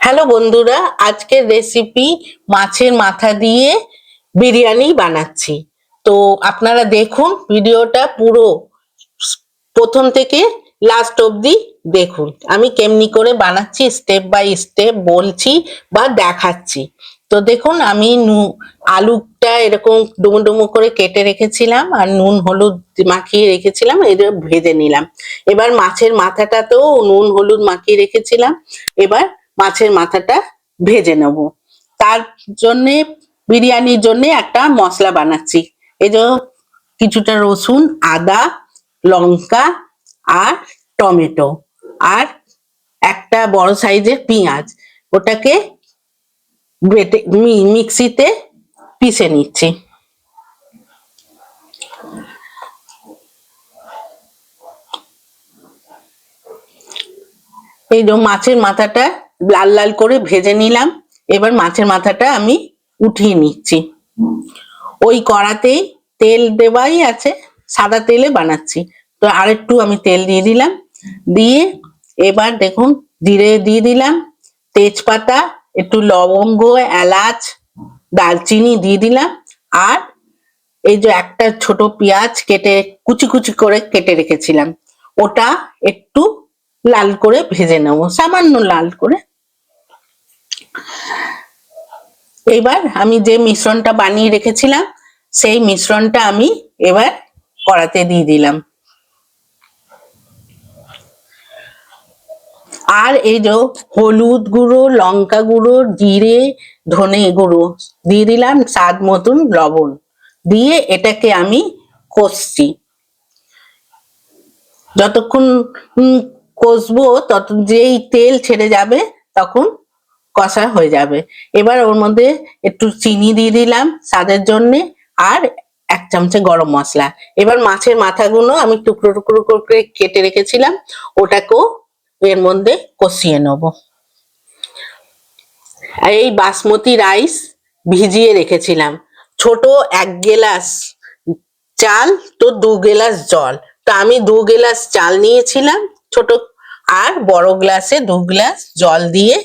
Hello বন্ধুরা, আজকের recipe মাছের মাথা দিয়ে বিরিয়ানি বানাচ্ছি। তো আপনারা দেখুন ভিডিওটা পুরো প্রথম থেকে লাস্ট অবধি দেখুন আমি কেমনি করে বানাচ্ছি, স্টেপ বাই স্টেপ বলছি বা দেখাচ্ছি। তো দেখুন আমি আলুটা এরকম ডুমো ডুমো করে কেটে রেখেছিলাম আর নুন হলুদ মাখিয়ে রেখেছিলাম, এটা ভেজে নিলাম। এবার মাছের মাথাটাতেও নুন হলুদ মাখিয়ে রেখেছিলাম, এবার মাছের মাথাটা ভেজে নেব। তার জন্যে বিরিয়ানির জন্য একটা মশলা বানাচ্ছি। এই যে কিছুটা রসুন, আদা, লঙ্কা আর টমেটো আর একটা বড় সাইজের পেঁয়াজ, ওটাকে বেটে মিক্সিতে পিষে নিচ্ছি। এই যে মাছের মাথাটা লাল লাল করে ভেজে নিলাম, এবার মাছের মাথাটা আমি উঠিয়ে নিচ্ছি। ওই কড়াতেই তেল দেওয়াই আছে, সাদা তেলে বানাচ্ছি, তো আরেকটু আমি তেল দিয়ে দিলাম। দিয়ে এবার দেখুন জিরে দিয়ে দিলাম, তেজপাতা, একটু লবঙ্গ, এলাচ, দারচিনি দিয়ে দিলাম। আর এই যে একটা ছোট পেঁয়াজ কেটে কুচি কুচি করে কেটে রেখেছিলাম, ওটা একটু লাল করে ভেজে নেব, সামান্য লাল করে। এবার আমি যে মিশ্রণটা বানিয়ে রেখেছিলাম সেই মিশ্রণটা আমি এবার কড়াতে দিয়ে দিলাম। আর এই যে হলুদ গুঁড়ো, লঙ্কা গুঁড়ো, জিরে, ধনে গুঁড়ো দিয়ে দিলাম, স্বাদ মতন লবণ দিয়ে এটাকে আমি কষছি। যতক্ষণ কষবো তত যেই তেল ছেড়ে যাবে তখন কষা হয়ে যাবে। এবার ওর মধ্যে একটু চিনি দিয়ে দিলাম স্বাদের জন্য, আর 1 চামচে গরম মশলা। এবার মাছের মাথাগুলো আমি টুকরো টুকরো করে কেটে রেখেছিলাম, ওটাকেও এর মধ্যে কষিয়ে নেব। এই বাসমতি রাইস ভিজিয়ে রেখেছিলাম, ছোট 1 গ্লাস চাল তো 2 গ্লাস জল, তো আমি 2 গ্লাস চাল নিয়েছিলাম ছোট, আর বড় গ্লাসে 2 গ্লাস জল দিয়ে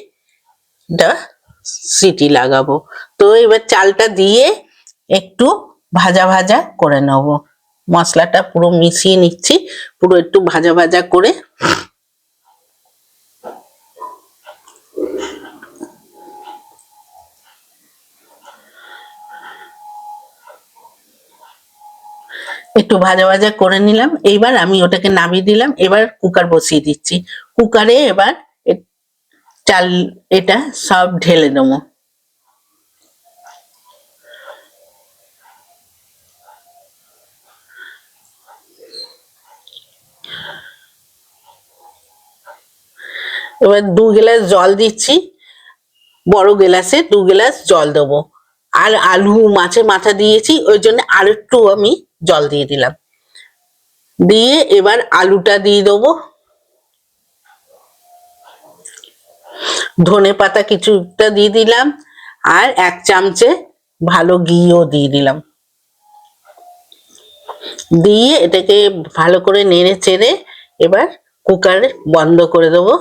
সিটি লাগাবো। তো এবার চালটা দিয়ে একটু ভাজা ভাজা করে নেব, মশলাটা পুরো মিশিয়ে নিচ্ছি, পুরো একটু ভাজা ভাজা করে। একটু ভাজা ভাজা করে নিলাম, এইবার আমি ওটাকে নামিয়ে দিলাম। এবার কুকার বসিয়ে দিচ্ছি, কুকারে এবার চাল এটা সব ঢেলে দেবো। এবার 2 গ্লাস জল দিচ্ছি, বড় গ্লাসে 2 গ্লাস জল দেবো। আর আলু মাছের মাথা দিয়েছি ওই জন্য আর একটু আমি জল দিয়ে দিলাম। দিয়ে এবার আলুটা দিয়ে দেবো, ধনে পাতা কিছুটা দিয়ে দিলাম, আর 1 চামচে ভালো ঘিও দিয়ে দিলাম। দিয়ে এটাকে ভালো করে নেড়ে চেড়ে এবার কুকার বন্ধ করে দেবো,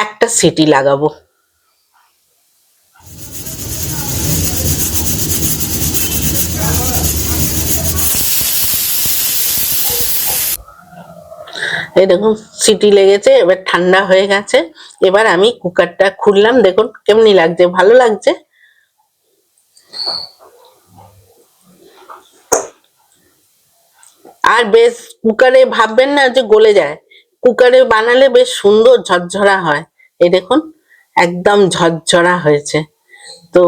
একটা সিটি লাগাবো। এই দেখুন সিটি লেগেছে, এবার ঠান্ডা হয়ে গেছে। এবার আমি কুকারটা খুললাম, দেখুন কেমনি লাগছে, ভালো লাগছে। আর বেশ কুকারে ভাববেন না যে গলে যায়, কুকারে বানালে বেশ সুন্দর ঝরঝরা হয়। এই দেখুন একদম ঝরঝরা হয়েছে। তো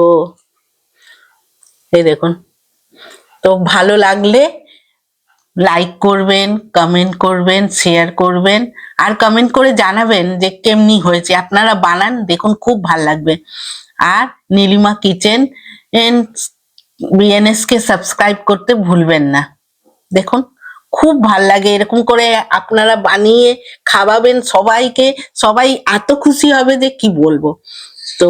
এই দেখুন, তো ভালো লাগলে লাইক করবেন, কমেন্ট করবেন, শেয়ার করবেন, আর কমেন্ট করে জানাবেন যে কেমনি হয়েছে। আপনারা বানান দেখুন, খুব ভাল লাগবে। আর নীলিমা কিচেন বিএনএস কে সাবস্ক্রাইব করতে ভুলবেন না। দেখুন খুব ভাল লাগে এরকম করে আপনারা বানিয়ে খাওয়াবেন সবাইকে, সবাই এত খুশি হবে যে কি বলবো। তো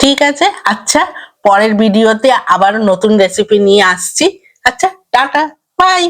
ঠিক আছে, আচ্ছা পরের ভিডিওতে আবার নতুন রেসিপি নিয়ে আসছি। আচ্ছা টাটা, বাই।